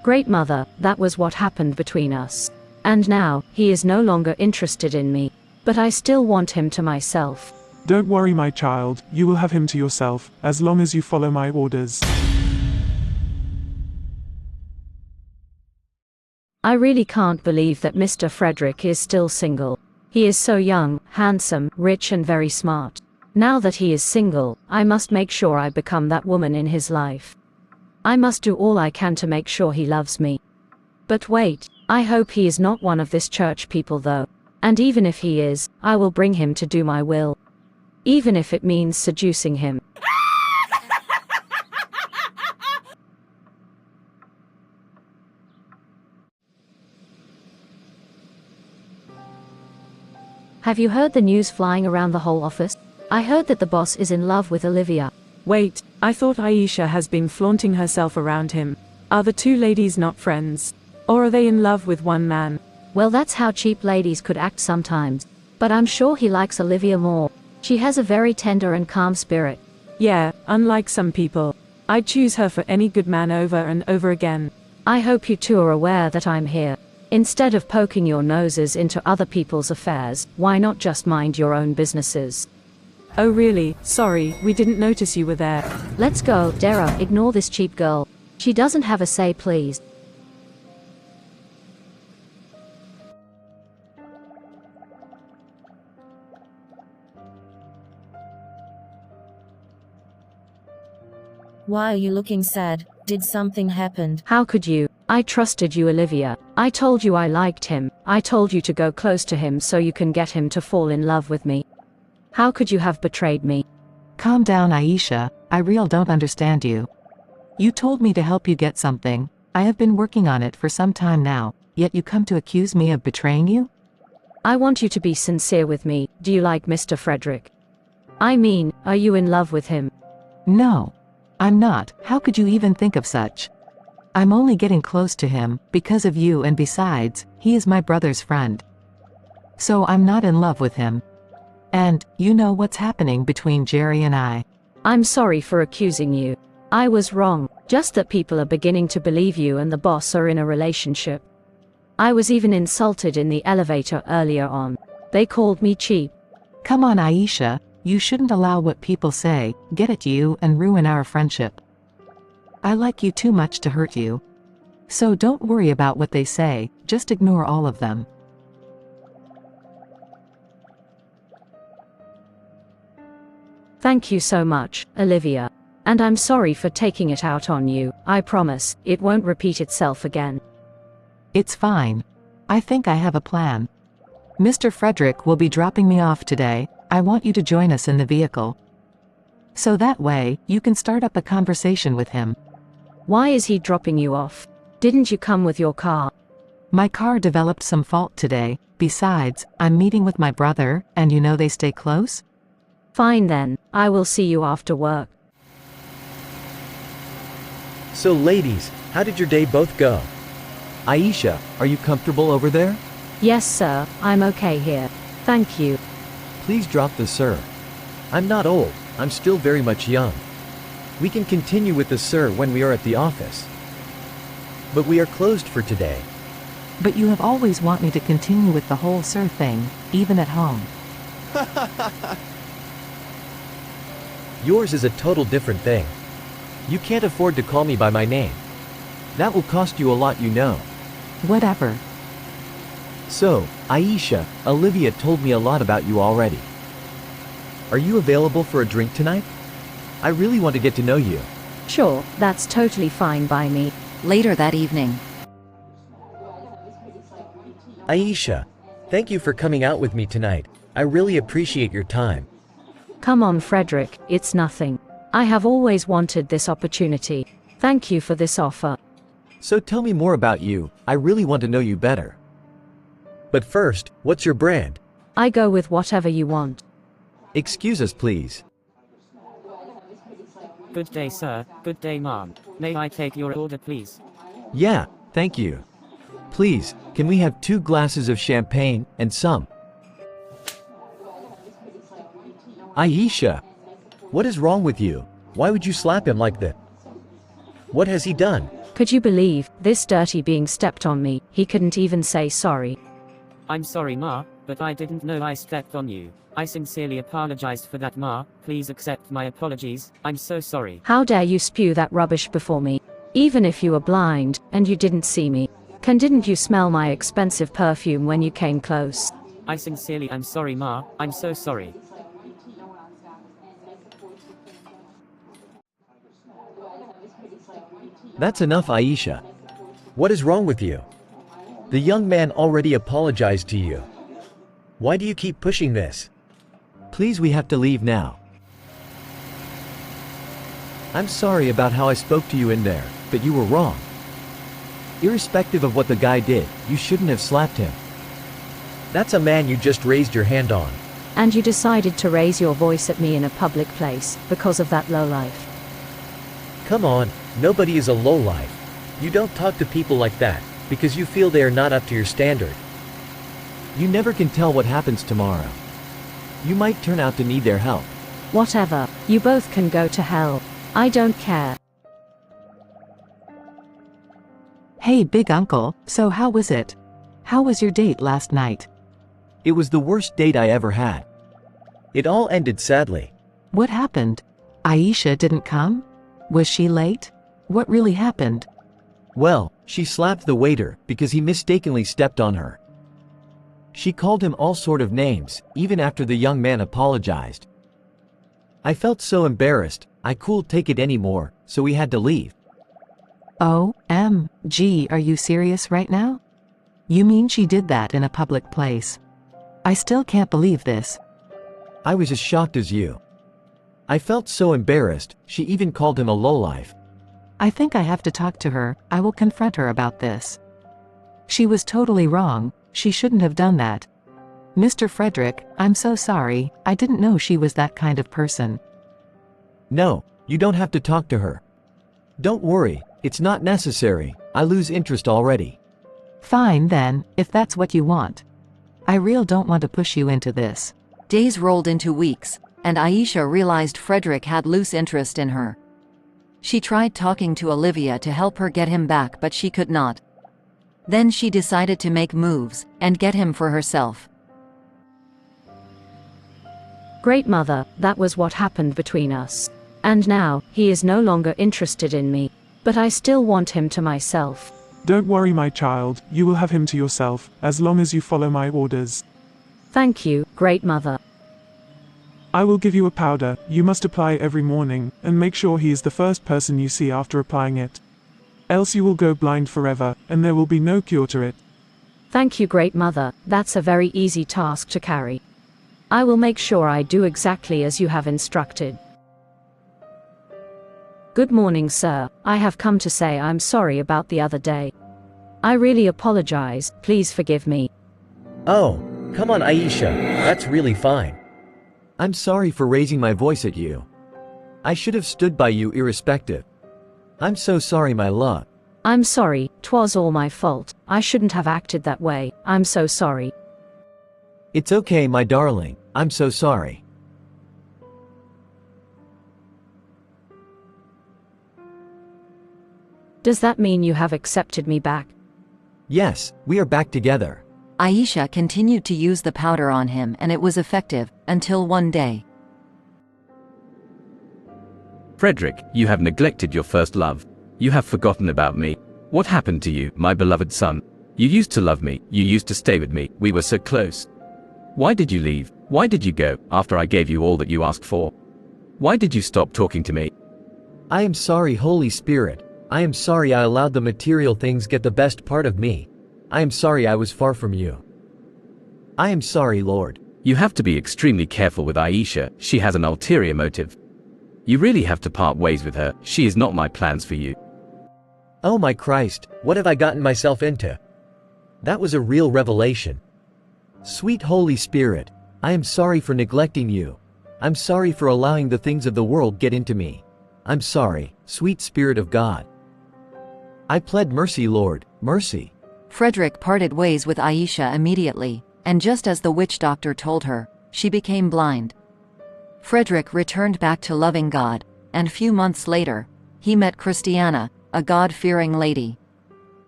Great mother, that was what happened between us. And now, he is no longer interested in me. But I still want him to myself. Don't worry, my child, you will have him to yourself, as long as you follow my orders. I really can't believe that Mr. Frederick is still single. He is so young, handsome, rich and very smart. Now that he is single, I must make sure I become that woman in his life. I must do all I can to make sure he loves me. But wait, I hope he is not one of this church people though. And even if he is, I will bring him to do my will. Even if it means seducing him. Have you heard the news flying around the whole office? I heard that the boss is in love with Olivia. Wait, I thought Aisha has been flaunting herself around him. Are the two ladies not friends? Or are they in love with one man? Well, that's how cheap ladies could act sometimes. But I'm sure he likes Olivia more. She has a very tender and calm spirit. Yeah, unlike some people. I'd choose her for any good man over and over again. I hope you two are aware that I'm here. Instead of poking your noses into other people's affairs, why not just mind your own businesses? Oh really? Sorry, we didn't notice you were there. Let's go, Dara, ignore this cheap girl. She doesn't have a say, please. Why are you looking sad? Did something happen? How could you? I trusted you, Olivia. I told you I liked him. I told you to go close to him so you can get him to fall in love with me. How could you have betrayed me? Calm down, Aisha. I real don't understand you. You told me to help you get something. I have been working on it for some time now, yet you come to accuse me of betraying you? I want you to be sincere with me. Do you like Mr. Frederick? I mean, are you in love with him? No. I'm not. How could you even think of such? I'm only getting close to him, because of you, and besides, he is my brother's friend. So I'm not in love with him. And, you know what's happening between Jerry and I. I'm sorry for accusing you. I was wrong, just that people are beginning to believe you and the boss are in a relationship. I was even insulted in the elevator earlier on. They called me cheap. Come on, Aisha, you shouldn't allow what people say get at you and ruin our friendship. I like you too much to hurt you. So don't worry about what they say, just ignore all of them. Thank you so much, Olivia. And I'm sorry for taking it out on you. I promise, it won't repeat itself again. It's fine. I think I have a plan. Mr. Frederick will be dropping me off today. I want you to join us in the vehicle. So that way, you can start up a conversation with him. Why is he dropping you off? Didn't you come with your car? My car developed some fault today. Besides, I'm meeting with my brother, and you know they stay close? Fine then, I will see you after work. So ladies, how did your day both go? Aisha, are you comfortable over there? Yes sir, I'm okay here. Thank you. Please drop the sir. I'm not old, I'm still very much young. We can continue with the sir when we are at the office. But we are closed for today. But you have always want me to continue with the whole sir thing, even at home. Yours is a total different thing. You can't afford to call me by my name. That will cost you a lot, you know. Whatever. So, Aisha, Olivia told me a lot about you already. Are you available for a drink tonight? I really want to get to know you. Sure, that's totally fine by me. Later that evening. Aisha, thank you for coming out with me tonight. I really appreciate your time. Come on, Frederick, it's nothing. I have always wanted this opportunity. Thank you for this offer. So tell me more about you. I really want to know you better. But first, what's your brand? I go with whatever you want. Excuse us, please. Good day, sir. Good day, ma'am. May I take your order, please? Yeah, thank you. Please, can we have 2 glasses of champagne and some? Aisha, what is wrong with you? Why would you slap him like that? What has he done? Could you believe, this dirty being stepped on me, he couldn't even say sorry. I'm sorry, Ma, but I didn't know I stepped on you. I sincerely apologized for that, Ma. Please accept my apologies. I'm so sorry. How dare you spew that rubbish before me? Even if you were blind, and you didn't see me. Didn't you smell my expensive perfume when you came close? I sincerely am sorry, Ma. I'm so sorry. That's enough, Aisha. What is wrong with you? The young man already apologized to you. Why do you keep pushing this? Please, we have to leave now. I'm sorry about how I spoke to you in there, but you were wrong. Irrespective of what the guy did, you shouldn't have slapped him. That's a man you just raised your hand on. And you decided to raise your voice at me in a public place, because of that lowlife. Come on, nobody is a lowlife. You don't talk to people like that, because you feel they are not up to your standard. You never can tell what happens tomorrow. You might turn out to need their help. Whatever, you both can go to hell. I don't care. Hey big uncle, so how was it? How was your date last night? It was the worst date I ever had. It all ended sadly. What happened? Aisha didn't come? Was she late? What really happened? Well, she slapped the waiter because he mistakenly stepped on her. She called him all sort of names, even after the young man apologized. I felt so embarrassed, I couldn't take it anymore, so we had to leave. OMG, are you serious right now? You mean she did that in a public place? I still can't believe this. I was as shocked as you. I felt so embarrassed, she even called him a lowlife. I think I have to talk to her. I will confront her about this. She was totally wrong, she shouldn't have done that. Mr. Frederick, I'm so sorry, I didn't know she was that kind of person. No, you don't have to talk to her. Don't worry, it's not necessary, I lose interest already. Fine then, if that's what you want. I really don't want to push you into this. Days rolled into weeks, and Aisha realized Frederick had loose interest in her. She tried talking to Olivia to help her get him back, but she could not. Then she decided to make moves and get him for herself. Great mother, that was what happened between us. And now, he is no longer interested in me. But I still want him to myself. Don't worry, my child, you will have him to yourself, as long as you follow my orders. Thank you, great mother. I will give you a powder, you must apply it every morning, and make sure he is the first person you see after applying it. Else you will go blind forever, and there will be no cure to it. Thank you, great mother, that's a very easy task to carry. I will make sure I do exactly as you have instructed. Good morning, sir. I have come to say I'm sorry about the other day. I really apologize, please forgive me. Oh, come on Aisha, that's really fine. I'm sorry for raising my voice at you. I should have stood by you irrespective. I'm so sorry, my love. I'm sorry, 'twas all my fault. I shouldn't have acted that way, I'm so sorry. It's okay, my darling, I'm so sorry. Does that mean you have accepted me back? Yes, we are back together. Aisha continued to use the powder on him, and it was effective, until one day. Frederick, you have neglected your first love. You have forgotten about me. What happened to you, my beloved son? You used to love me, you used to stay with me, we were so close. Why did you leave? Why did you go, after I gave you all that you asked for? Why did you stop talking to me? I am sorry, Holy Spirit. I am sorry I allowed the material things get the best part of me. I am sorry I was far from you. I am sorry, Lord. You have to be extremely careful with Aisha, she has an ulterior motive. You really have to part ways with her, she is not my plans for you. Oh my Christ, what have I gotten myself into? That was a real revelation. Sweet Holy Spirit, I am sorry for neglecting you. I'm sorry for allowing the things of the world get into me. I'm sorry, sweet Spirit of God. I pled mercy, Lord, mercy. Frederick parted ways with Aisha immediately, and just as the witch doctor told her, she became blind. Frederick returned back to loving God, and few months later, he met Christiana, a God-fearing lady.